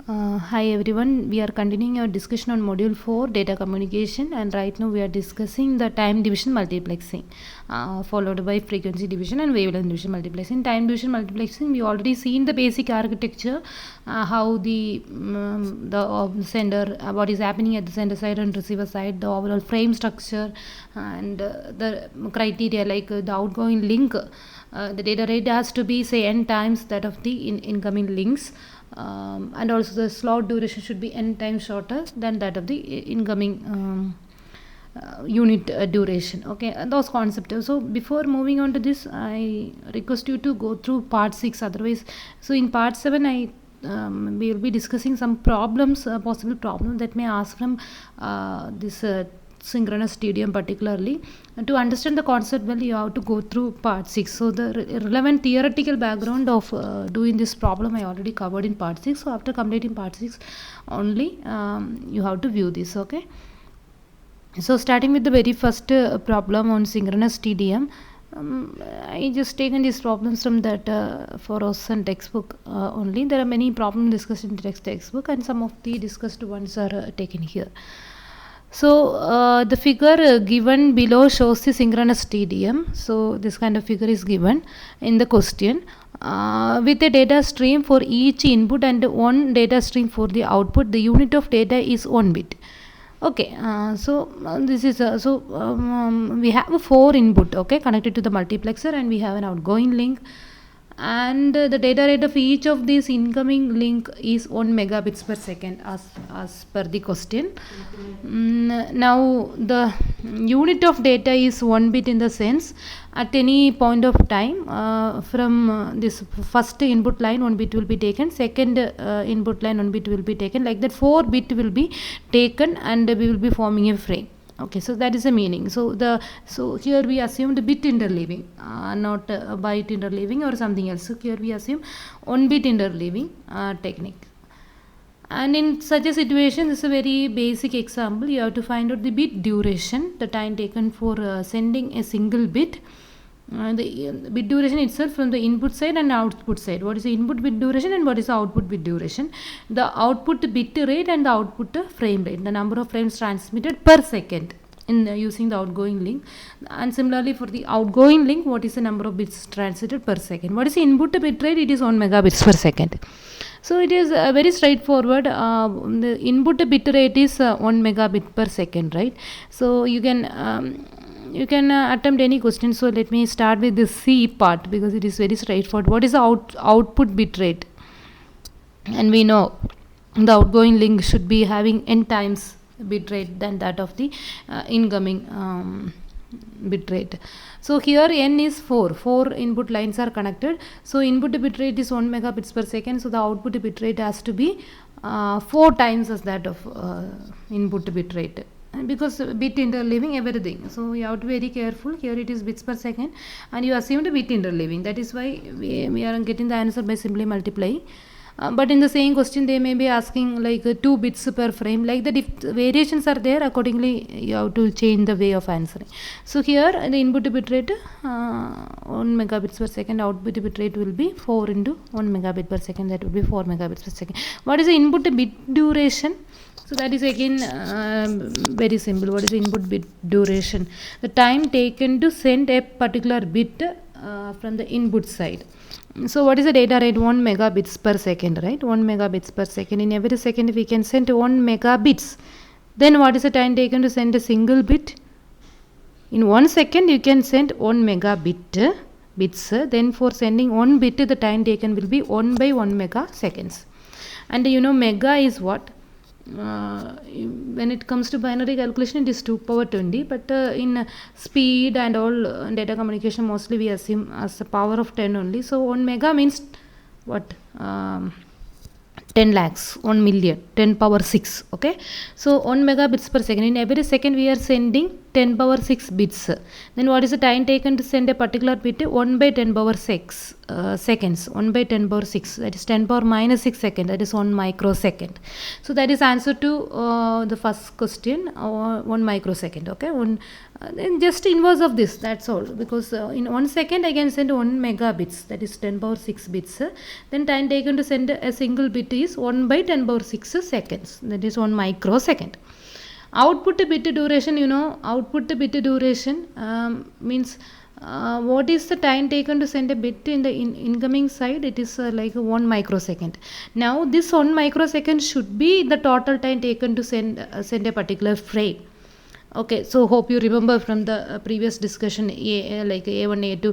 Hi everyone, we are continuing our discussion on module 4 data communication, and right now we are discussing the time division multiplexing followed by frequency division and wavelength division multiplexing. Time division multiplexing, we already seen the basic architecture, how the sender, what is happening at the sender side and receiver side, the overall frame structure, and the criteria like the outgoing link. The data rate has to be say n times that of the incoming links, and also the slot duration should be n times shorter than that of the incoming unit duration. Okay, those concepts. So before moving on to this, I request you to go through part 6. Otherwise, so in part 7 we will be discussing some problems, possible problems that may ask from this synchronous TDM particularly. To understand the concept well, you have to go through part 6. So the relevant theoretical background of doing this problem I already covered in part 6. So after completing part 6 only, you have to view this. Okay, so starting with the very first problem on synchronous TDM. I just taken these problems from that Foroson textbook only. There are many problems discussed in the textbook, and some of the discussed ones are taken here. So the figure given below shows the synchronous TDM. So this kind of figure is given in the question with a data stream for each input and one data stream for the output. The unit of data is 1 bit. Okay, this is we have 4 input, okay, connected to the multiplexer, and we have an outgoing link, and the data rate of each of these incoming link is 1 megabits per second as per the question. Now the unit of data is 1 bit in the sense at any point of time from this first input line 1 bit will be taken, second input line 1 bit will be taken, like that 4 bit will be taken, and we will be forming a frame. Okay, so that is the meaning. So here we assume the bit interleaving, not byte interleaving or something else. So here we assume 1 bit interleaving technique. And in such a situation, this is a very basic example. You have to find out the bit duration, the time taken for sending a single bit. The bit duration itself from the input side and output side. What is the input bit duration and what is the output bit duration? The output bit rate and the output frame rate, the number of frames transmitted per second in using the outgoing link. And similarly for the outgoing link, what is the number of bits transmitted per second? What is the input bit rate? It is 1 megabits per second. So it is very straightforward. The input bit rate is 1 megabit per second, right? So you can attempt any question. So let me start with the C part because it is very straightforward. What is the output bit rate? And we know the outgoing link should be having n times bit rate than that of the incoming bit rate. So here n is 4 input lines are connected. So input bit rate is 1 megabits per second. So the output bit rate has to be 4 times as that of input bit rate, because bit interleaving everything. So you have to be very careful. Here it is bits per second and you assumed bit interleaving. That is why we are getting the answer by simply multiplying. But in the same question they may be asking like 2 bits per frame, like that. If variations are there, accordingly you have to change the way of answering. So here the input bit rate 1 megabits per second, output bit rate will be 4 into 1 megabit per second, that will be 4 megabits per second. What is the input bit duration? So that is again very simple. What is the input bit duration? The time taken to send a particular bit from the input side. So what is the data rate? 1 megabits per second, right? 1 megabits per second. In every second we can send 1 megabits. Then what is the time taken to send a single bit? In 1 second you can send 1 megabit bits. Then for sending 1 bit the time taken will be 1 by 1 megaseconds. And you know mega is what? When it comes to binary calculation it is 2 power 20, but in speed and all data communication mostly we assume as a power of 10 only. So 1 mega means what? 10 lakhs, 1 million, 10 power 6. Okay, so 1 megabits per second. In every second we are sending 10 power 6 bits. Then what is the time taken to send a particular bit? 1 by 10 power 6 seconds. 1 by 10 power 6, that is 10 power minus 6 second, that is 1 microsecond. So that is answer to the first question, 1 microsecond. Okay, then just inverse of this, that's all, because in 1 second I can send 1 megabits, that is 10 power 6 bits. Then time taken to send a single bit is 1 by 10 power 6 seconds, that is 1 microsecond. Output bit duration, output bit duration means what is the time taken to send a bit in the incoming side? It is like 1 microsecond. Now this 1 microsecond should be the total time taken to send a particular frame. Okay, so hope you remember from the previous discussion, like A1, A2,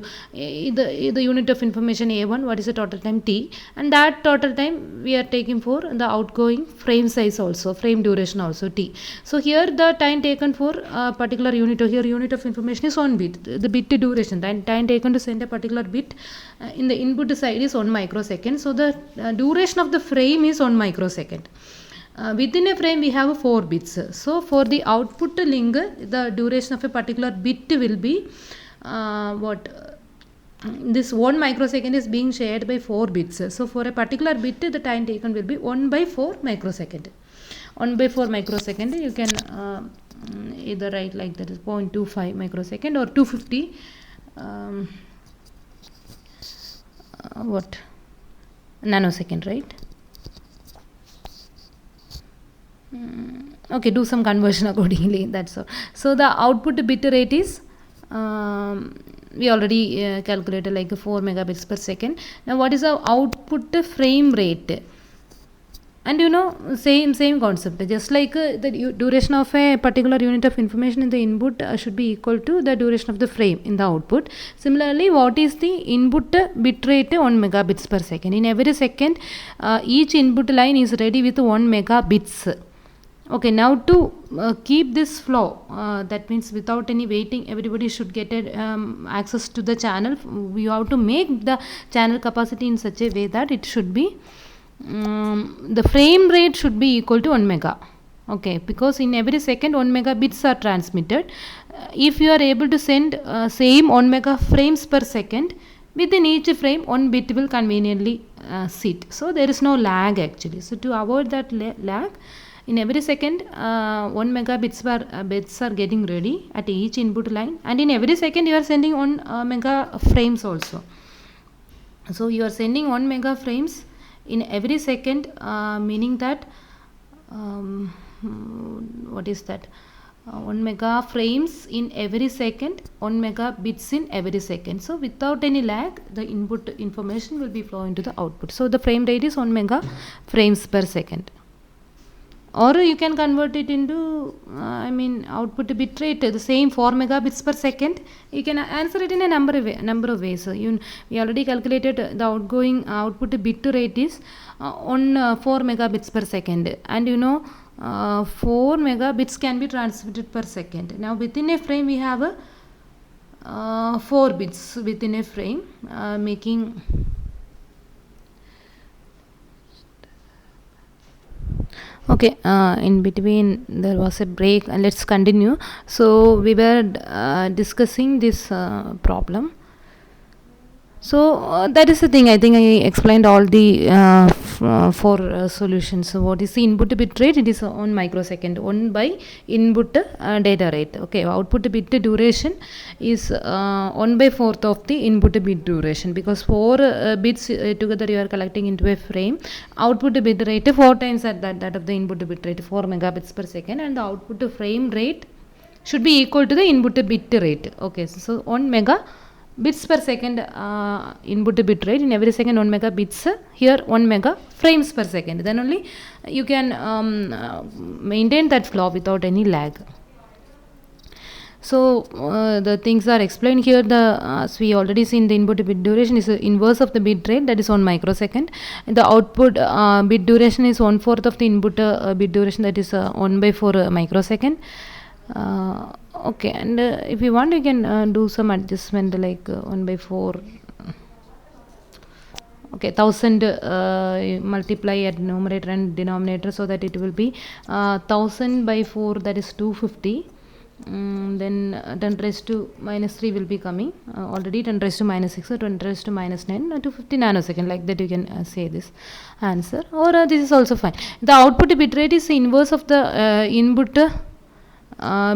the unit of information A1, what is the total time T, and that total time we are taking for the outgoing frame size also, frame duration also T. So here the time taken for a particular unit, or here unit of information is 1 bit, the bit duration, time taken to send a particular bit in the input side is 1 microsecond. So the duration of the frame is 1 microsecond. Within a frame we have 4 bits. So for the output link, the duration of a particular bit will be this 1 microsecond is being shared by 4 bits. So for a particular bit, the time taken will be 1 by 4 microsecond. 1 by 4 microsecond, you can either write like that is 0.25 microsecond or 250 nanosecond, right? Okay, do some conversion accordingly, that's all. So the output bit rate is we already calculated like 4 megabits per second. Now what is the output frame rate? And same concept, just like the duration of a particular unit of information in the input should be equal to the duration of the frame in the output. Similarly, what is the input bit rate? 1 megabits per second. In every second, each input line is ready with 1 megabits. Okay, now to keep this flow, that means without any waiting, everybody should get access to the channel. We have to make the channel capacity in such a way that it should be the frame rate should be equal to 1 mega. Okay, because in every second 1 megabits are transmitted. If you are able to send same 1 mega frames per second, within each frame 1 bit will conveniently sit. So there is no lag actually. So to avoid that lag, in every second 1 megabits bits are getting ready at each input line, and in every second you are sending 1 mega frames also. So you are sending 1 mega frames in every second, meaning that what is that? 1 mega frames in every second, 1 mega bits in every second. So without any lag, the input information will be flowing to the output. So the frame rate is 1 mega frames per second. Or you can convert it into output bit rate, the same 4 megabits per second. You can answer it in a number of ways. We already calculated the outgoing output bit rate is on 4 megabits per second, and 4 megabits can be transmitted per second. Now within a frame we have 4 bits within a frame, making okay, in between there was a break, and let's continue. So we were discussing this problem. So that is the thing. I think I explained all the 4 solutions. So what is the input bit rate? It is 1 microsecond, 1 by input data rate. Okay, output bit duration is 1 by 4th of the input bit duration, because 4 bits together you are collecting into a frame. Output bit rate 4 times at that of the input bit rate, 4 megabits per second, and the output frame rate should be equal to the input bit rate. Okay, so 1 mega bits per second input bit rate, in every second 1 mega bits, here 1 mega frames per second. Then only you can maintain that flow without any lag. So the things are explained here. As we already seen, the input bit duration is the inverse of the bit rate, that is 1 microsecond. And the output bit duration is 1/4 of the input bit duration, that is 1 by 4 microsecond. Okay, and if you want, you can do some adjustment like 1 by 4. Okay, 1000 multiply at numerator and denominator, so that it will be 1000 by 4, that is 250. then 10 raised to minus 3 will be coming, already 10 raised to minus 6, so 10 raised to minus 9, 250 nanosecond, like that you can say this answer, or this is also fine. The output bit rate is the inverse of the input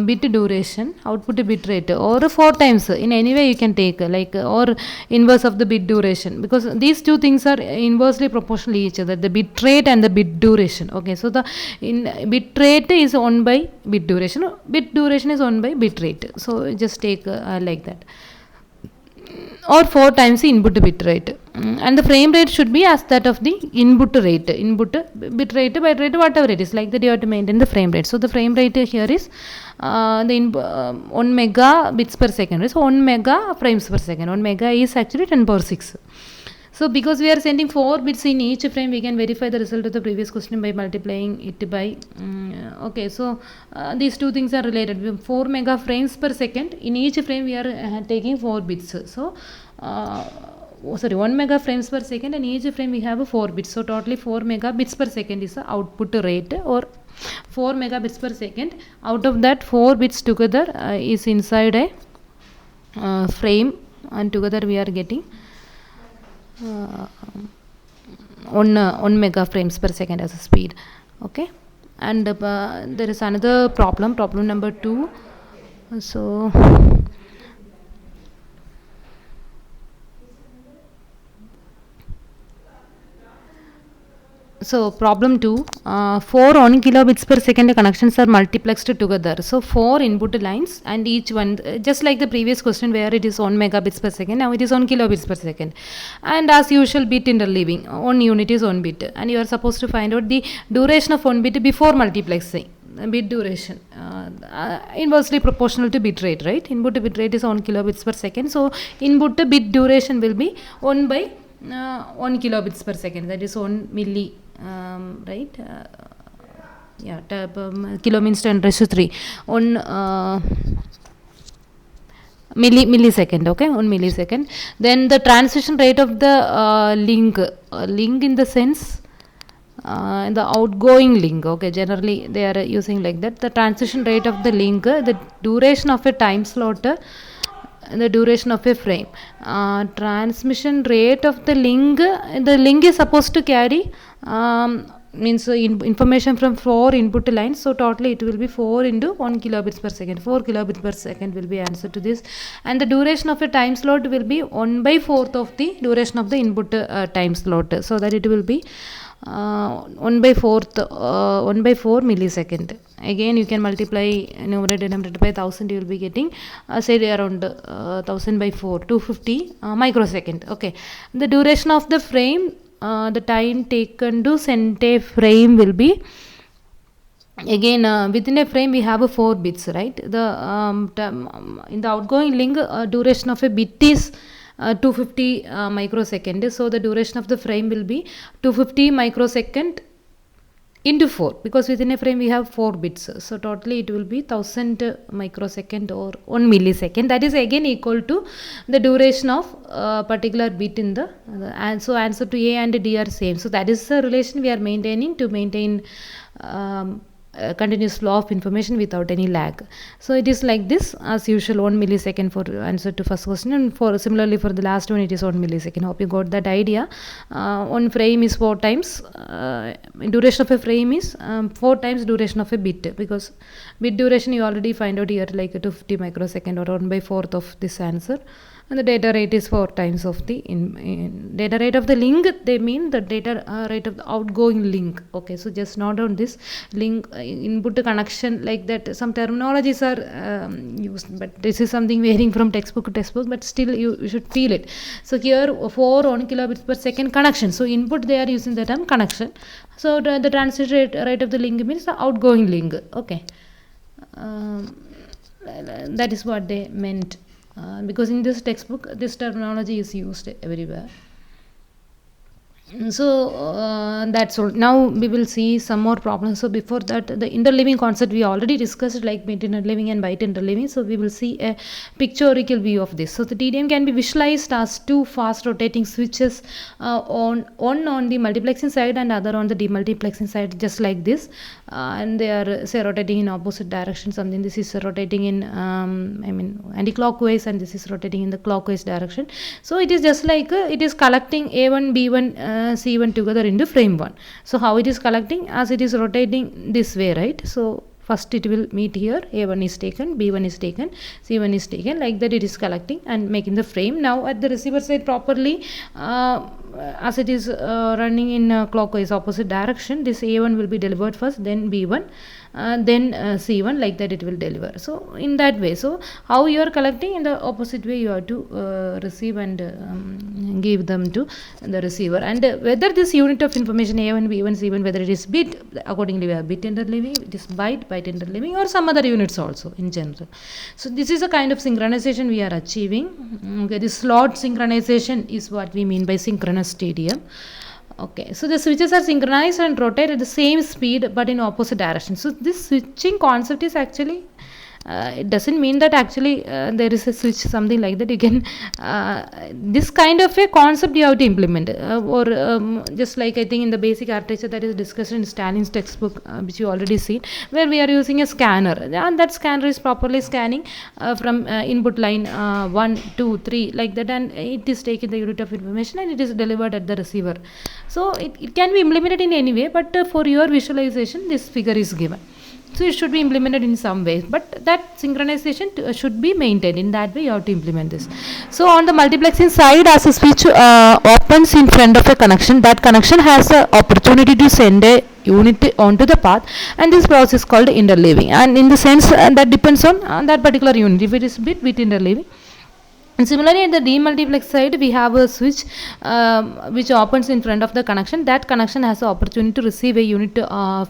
bit duration, output bit rate, or 4 times, in any way you can take, like, or inverse of the bit duration, because these two things are inversely proportional to each other, the bit rate and the bit duration. Okay, so the bit rate is 1 by bit duration is 1 by bit rate, so just take like that, or 4 times the input bit rate. And the frame rate should be as that of the input rate, input bit rate, byte rate, whatever it is, like that you have to maintain the frame rate. So the frame rate here is 1 mega bits per second, so 1 mega frames per second. 1 mega is actually 10 power 6. So because we are sending 4 bits in each frame, we can verify the result of the previous question by multiplying it by okay, so these two things are related. 4 mega frames per second, in each frame we are taking 4 bits, so 1 mega frames per second, and each frame we have 4 bits, so totally 4 megabits per second is the output rate, or 4 megabits per second. Out of that, 4 bits together is inside a frame, and together we are getting 1 mega frames per second as a speed. Okay, and there is another problem number 2. So problem 2, 4 1 kilobits per second connections are multiplexed together. So 4 input lines, and each one, just like the previous question where it is 1 megabits per second, now it is 1 kilobits per second, and as usual bit interleaving, 1 unit is 1 bit, and you are supposed to find out the duration of 1 bit before multiplexing. Bit duration inversely proportional to bit rate, right? Input bit rate is 1 kilobits per second, so input bit duration will be 1 by 1 kilobits per second, that is 1 milli, right? Yeah, kilo means 10 raised to 3, 1 millisecond. Okay, 1 millisecond. Then the transition rate of the link in the sense the outgoing link. Okay, generally they are using like that. The transition rate of the link, the duration of a time slot, the duration of a frame, transmission rate of the link is supposed to carry means information from 4 input lines, so totally it will be 4 into 1 kilobits per second. 4 kilobits per second will be answer to this, and the duration of a time slot will be 1 by 4th of the duration of the input time slot, so that it will be 1 by 4 millisecond. Again you can multiply numerator denominator by 1000, you will be getting say around 1000 by 4, 250 microsecond. Okay, the duration of the frame, the time taken to send a frame will be, again within a frame we have 4 bits, right? The in the outgoing link, duration of a bit is 250 microsecond, so the duration of the frame will be 250 microsecond into 4, because within a frame we have 4 bits, so totally it will be 1000 microsecond or 1 millisecond, that is again equal to the duration of particular bit in the and so answer to A and D are same. So that is the relation we are maintaining to maintain continuous flow of information without any lag. So it is like this as usual, 1 millisecond for answer to first question, and for similarly for the last one it is 1 millisecond. Hope you got that idea. One frame is 4 times duration of a frame is 4 times duration of a bit, because bit duration you already find out here, like 250 microsecond or 1 by 4th of this answer, and the data rate is 4 times of the data rate of the link, they mean the data rate of the outgoing link. Okay, so just note down this link input connection, like that. Some terminologies are used, but this is something varying from textbook to textbook, but still you should feel it. So here 4 1 kilobits per second connection, so input they are using the term connection, so the transit rate of the link means the outgoing link. Okay, that is what they meant. Because in this textbook this terminology is used everywhere. So that's all. Now we will see some more problems. So before that, the interleaving concept we already discussed, like mid interleaving and byte interleaving. So we will see a pictorial view of this. So the TDM can be visualized as two fast rotating switches, one on the multiplexing side and other on the demultiplexing side, just like this. And they are, say, rotating in opposite direction. Something, this is rotating in anti-clockwise, and this is rotating in the clockwise direction. So it is just like it is collecting A1, B1, C1 together into frame 1. So how it is collecting? As it is rotating this way, right? So first it will meet here, A1 is taken, B1 is taken, C1 is taken, like that it is collecting and making the frame. Now at the receiver side properly, as it is running in clockwise opposite direction, this A1 will be delivered first, then B1, then C1, like that it will deliver. So in that way, so how you are collecting, in the opposite way you have to receive and give them to the receiver. And whether this unit of information A1, B1, C1, whether it is bit, accordingly we have bit interleaving, it is byte interleaving, or some other units also in general. So this is a kind of synchronization we are achieving. Okay, this slot synchronization is what we mean by synchronous TDM. Okay, so the switches are synchronized and rotate at the same speed but in opposite direction. So this switching concept is actually, it doesn't mean that actually there is a switch, something like that. You can this kind of a concept you have to implement, or just like I think in the basic architecture that is discussed in Stalin's textbook, which you already seen, where we are using a scanner, and that scanner is properly scanning from input line 1, 2, 3, like that, and it is taking the unit of information and it is delivered at the receiver. So it can be implemented in any way, but for your visualization this figure is given. So it should be implemented in some ways, but that synchronization should be maintained. In that way you have to implement this. So on the multiplexing side, as a switch opens in front of a connection, that connection has the opportunity to send a unit onto the path, and this process is called interleaving. And in the sense that depends on that particular unit. If it is bit interleaving. And similarly, at the demultiplex side, we have a switch which opens in front of the connection. That connection has the opportunity to receive a unit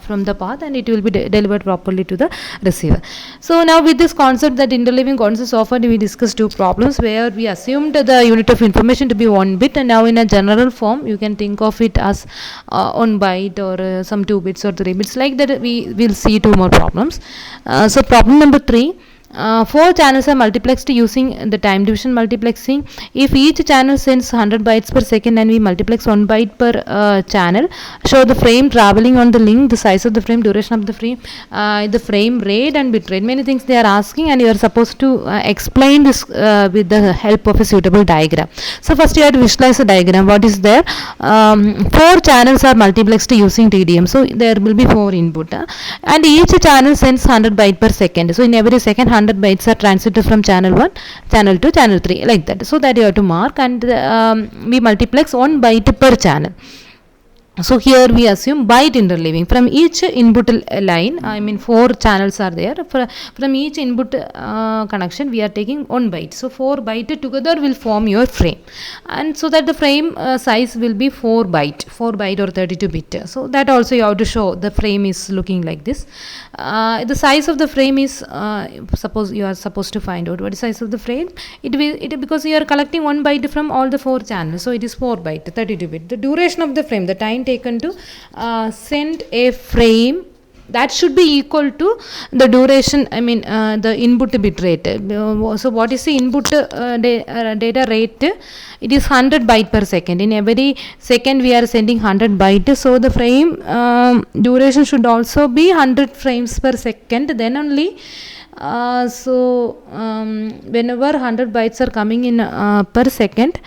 from the path, and it will be delivered properly to the receiver. So now with this concept, that interleaving concept, so far we discussed two problems where we assumed the unit of information to be 1 bit, and now in a general form you can think of it as 1 byte or some 2 bits or 3 bits. Like that we will see two more problems. So problem number 3. 4 channels are multiplexed using the time division multiplexing. If each channel sends 100 bytes per second and we multiplex 1 byte per channel, show the frame traveling on the link, the size of the frame, duration of the frame rate and bit rate. Many things they are asking, and you are supposed to explain this with the help of a suitable diagram. So first you have to visualize the diagram. What is there? 4 channels are multiplexed using TDM. So there will be 4 input, and each channel sends 100 bytes per second. So in every second 100 bytes are transmitted from channel 1, channel 2, channel 3, like that. So that you have to mark, and we multiplex 1 byte per channel. So here we assume byte interleaving. From each input line, 4 channels are there. From each input connection, we are taking 1 byte. So 4 byte together will form your frame, and so that the frame size will be 4 byte or 32 bit. So that also you have to show the frame is looking like this. The size of the frame is, suppose you are supposed to find out what is the size of the frame. Because you are collecting 1 byte from all the 4 channels, so it is 4 byte, 32 bit. The duration of the frame, the time taken to send a frame, that should be equal to the duration, the input bit rate. So what is the input data rate? It is 100 byte per second. In every second we are sending 100 byte. So the frame duration should also be 100 frames per second. Then only whenever 100 bytes are coming in per second,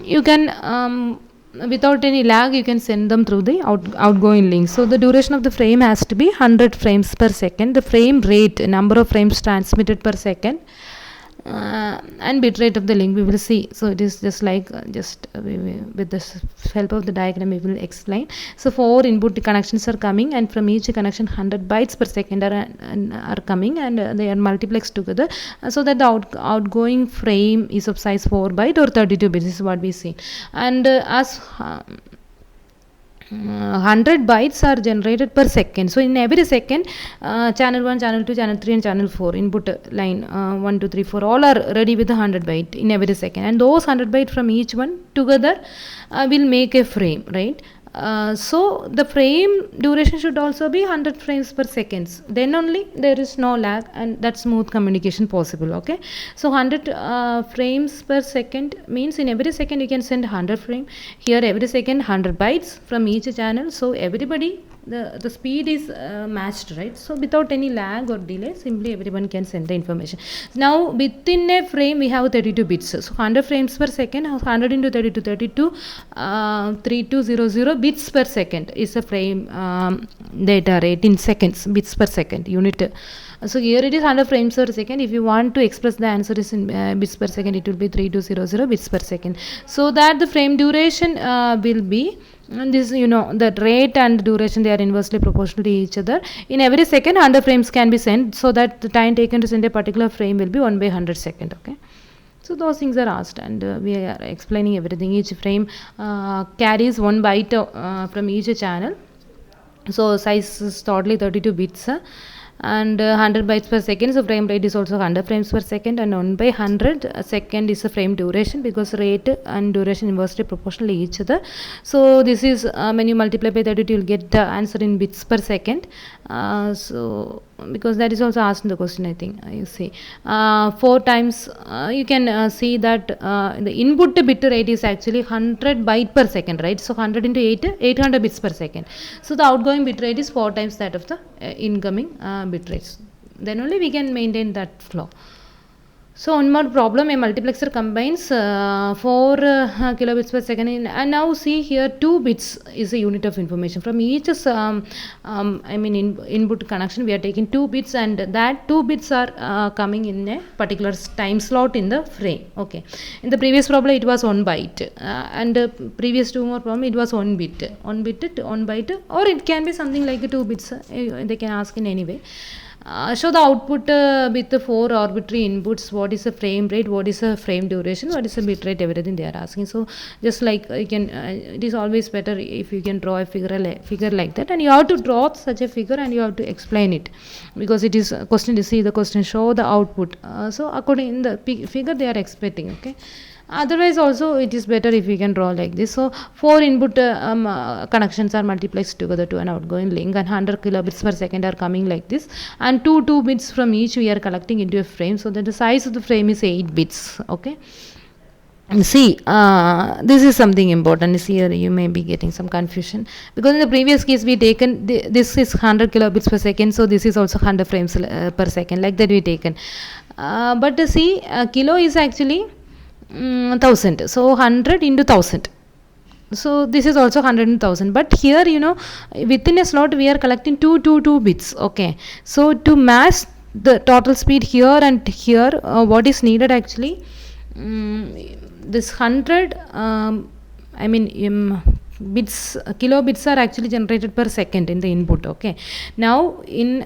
you can without any lag you can send them through the outgoing link. So the duration of the frame has to be 100 frames per second. The frame rate, number of frames transmitted per second, and bit rate of the link we will see. So it is just like with the help of the diagram we will explain. So 4 input connections are coming, and from each connection 100 bytes per second are coming, and they are multiplexed together, so that the outgoing frame is of size 4 byte or 32 bits. This is what we see. And 100 bytes are generated per second. So in every second, channel 1, channel 2, channel 3 and channel 4 input line 1, 2, 3, 4 all are ready with 100 byte in every second, and those 100 byte from each one together will make a frame, right? So the frame duration should also be 100 frames per seconds, then only there is no lag and that smooth communication possible. Okay, so 100 frames per second means in every second you can send 100 frame. Here every second 100 bytes from each channel, so everybody the speed is matched, right? So without any lag or delay, simply everyone can send the information. Now within a frame we have 32 bits, so 100 frames per second, 100 into 32, 3200 bits per second is a frame data rate in seconds, bits per second unit. So here it is 100 frames per second. If you want to express the answer is in bits per second, it will be 3200 bits per second. So that the frame duration will be, and this, you know, the rate and duration, they are inversely proportional to each other. In every second 100 frames can be sent, so that the time taken to send a particular frame will be 1 by 100 second. Okay, so those things are asked, and we are explaining everything. Each frame carries 1 byte from each channel, so size is totally 32 bits. And 100 bytes per second, so frame rate is also 100 frames per second, and 1 by 100 second is the frame duration, because rate and duration inversely proportional to each other. So this is when you multiply by 32, you will get the answer in bits per second. So because that is also asked in the question, I think. You see 4 times you can see that the input bit rate is actually 100 byte per second, right? So 100 into 8, 800 bits per second. So the outgoing bit rate is 4 times that of the incoming bit rates. Then only we can maintain that flow. So one more problem, a multiplexer combines 4 kilobits per second and now see here 2 bits is a unit of information. From each input connection we are taking 2 bits, and that 2 bits are coming in a particular time slot in the frame. Okay, in the previous problem it was 1 byte, and previous 2 more problem it was 1 bit, 1 byte, or it can be something like 2 bits. They can ask in any way. Show the output with the 4 arbitrary inputs. What is the frame rate, what is the frame duration, what is the bit rate, everything they are asking. So just like you can it is always better if you can draw a figure like that, and you have to draw such a figure and you have to explain it, because it is a question to see the question, show the output. So according in the figure they are expecting. Okay, otherwise also it is better if we can draw like this. So 4 input connections are multiplexed together to an outgoing link, and 100 kilobits per second are coming like this, and 2 bits from each we are collecting into a frame, so that the size of the frame is 8 bits. Okay, and see this is something important. Here you may be getting some confusion, because in the previous case we taken this is 100 kilobits per second, so this is also 100 frames per second, like that we taken. But see kilo is actually 1000, so 100 into 1000, so this is also 100 and 1000. But here, you know, within a slot we are collecting 2 bits. Okay, so to match the total speed here and here, what is needed actually, this 100 bits, kilobits are actually generated per second in the input. Okay, now in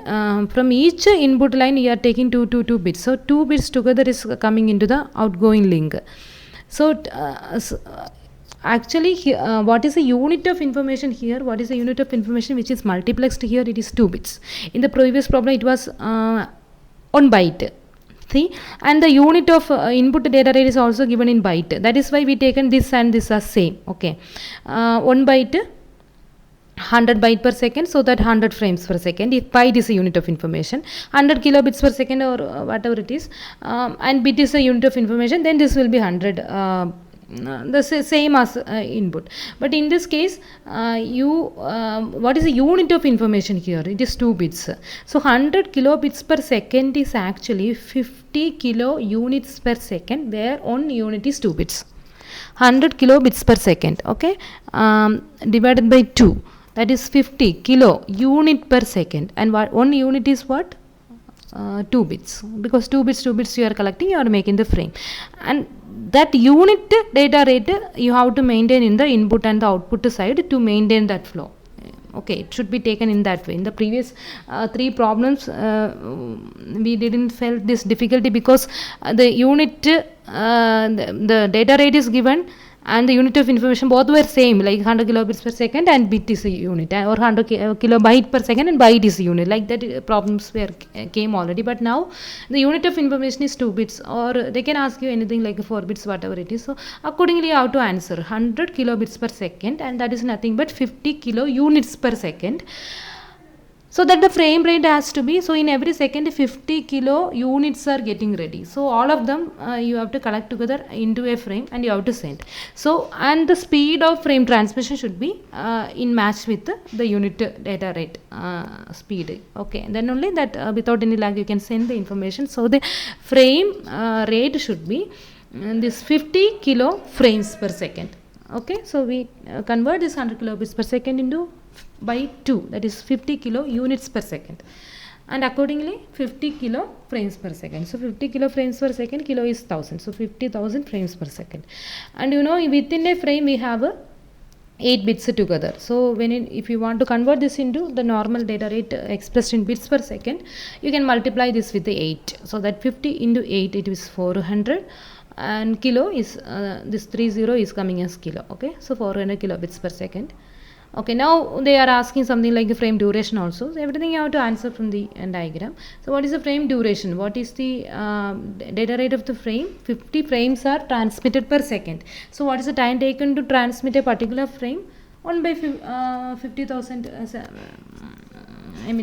from each input line you are taking 2 bits, so 2 bits together is coming into the outgoing link. So actually what is the unit of information here, what is the unit of information which is multiplexed here? It is 2 bits. In the previous problem it was 1 byte. See, and the unit of input data rate is also given in byte. That is why we taken this and this are same. Okay, 1 byte 100 byte per second, so that 100 frames per second. If byte is a unit of information, 100 kilobits per second or whatever it is, and bit is a unit of information, then this will be 100 the same as input. But in this case what is the unit of information here? It is 2 bits. So 100 kilobits per second is actually 50 kilo units per second, where 1 unit is 2 bits. 100 kilobits per second, okay, divided by 2, that is 50 kilo unit per second, and 1 unit is what? 2 bits, because 2 bits you are collecting, you are making the frame, and that unit data rate you have to maintain in the input and the output side to maintain that flow. Okay, it should be taken in that way. In the previous 3 problems we didn't felt this difficulty, because the unit the data rate is given and the unit of information both were same, like 100 kilobits per second and bit is a unit, or 100 kilobyte per second and byte is a unit, like that. Problems were came already, but now the unit of information is 2 bits, or they can ask you anything like 4 bits, whatever it is. So accordingly you have to answer 100 kilobits per second, and that is nothing but 50 kilo units per second. So that the frame rate has to be, so in every second 50 kilo units are getting ready, so all of them you have to collect together into a frame and you have to send. So and the speed of frame transmission should be in match with the unit data rate speed. Okay, then only that without any lag you can send the information. So the frame rate should be this 50 kilo frames per second. Okay, so we convert this 100 kilobits per second into by 2, that is 50 kilo units per second, and accordingly 50 kilo frames per second. So 50 kilo frames per second, kilo is 1000, so 50,000 frames per second. And within a frame we have 8 bits together. So if you want to convert this into the normal data rate expressed in bits per second, you can multiply this with the 8, so that 50 into 8, it is 400, and kilo is this 30 is coming as kilo. Okay, so 400 kilobits per second. Okay, now they are asking something like the frame duration also. So everything you have to answer from the diagram. So what is the frame duration? What is the data rate of the frame? 50 frames are transmitted per second. So what is the time taken to transmit a particular frame? 1 by 50,000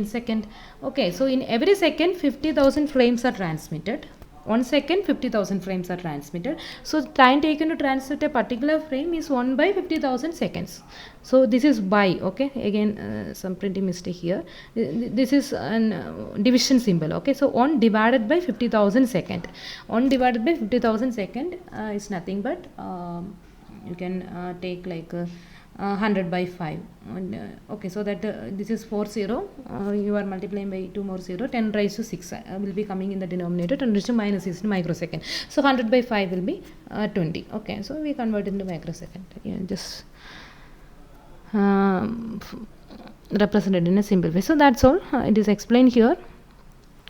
second. Okay, so in every second 50,000 frames are transmitted. 1 second 50,000 frames are transmitted. So time taken to transmit a particular frame is 1 by 50,000 seconds. So this is by, okay, again some printing mistake here. This is an division symbol. Okay, so 1 divided by 50,000 second. 1 divided by 50,000 second is nothing but you can take like 100 by 5. Okay, so that this is 40, you are multiplying by 2 more 0, 10 raised to 6 will be coming in the denominator, 10 raised to minus is microsecond. So 100 by 5 will be 20. Okay, so we convert into microsecond. Yeah, just represented in a simple way. So that's all. It is explained here.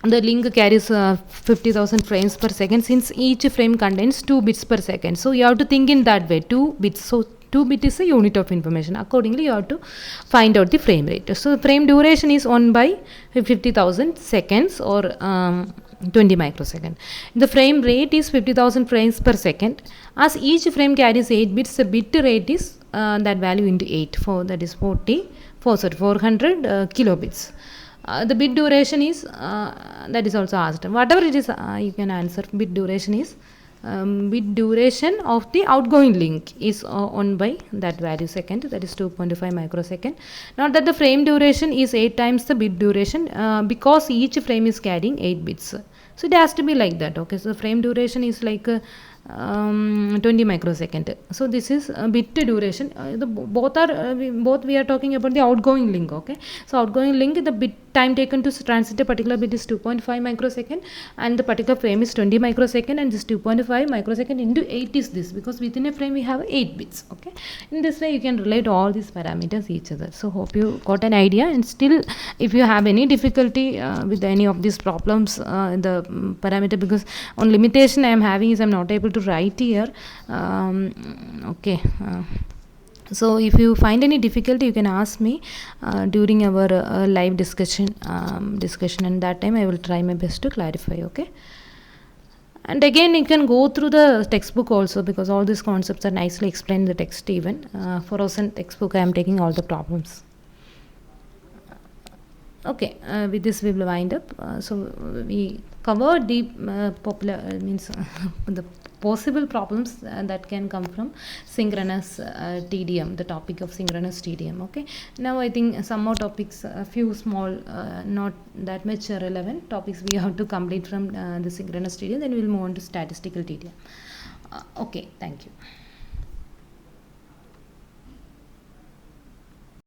The link carries 50,000 frames per second, since each frame contains 2 bits per second. So you have to think in that way, 2 bits. So 2 bit is a unit of information. Accordingly you have to find out the frame rate. So the frame duration is 1 by 50,000 seconds, or 20 microsecond. The frame rate is 50,000 frames per second. As each frame carries 8 bits, the bit rate is that value into 8, that is 400 kilobits. The bit duration is that is also asked. Whatever it is, you can answer. Bit duration is bit duration of the outgoing link is 1 by that value second, that is 2.5 microsecond. Now that the frame duration is 8 times the bit duration, because each frame is carrying 8 bits. So it has to be like that. Okay, so the frame duration is like 20 microsecond. So this is bit duration. Both we are talking about the outgoing link. Okay, so outgoing link, the bit time taken to transit a particular bit is 2.5 microsecond, and the particular frame is 20 microsecond, and this 2.5 microsecond into 8 is this, because within a frame we have 8 bits. Okay, in this way you can relate all these parameters each other. So hope you got an idea, and still if you have any difficulty with any of these problems, the parameter, because on limitation I am having is I am not able to write here. Okay, so if you find any difficulty, you can ask me during our live discussion, and that time I will try my best to clarify. Okay, and again you can go through the textbook also, because all these concepts are nicely explained in the text. Even for us in textbook I am taking all the problems. Okay, with this we will wind up. So we covered the popular the possible problems that can come from synchronous TDM, the topic of synchronous TDM. Okay, now I think some more topics, a few small, not that much relevant topics we have to complete from the synchronous TDM, then we will move on to statistical TDM. Okay, thank you.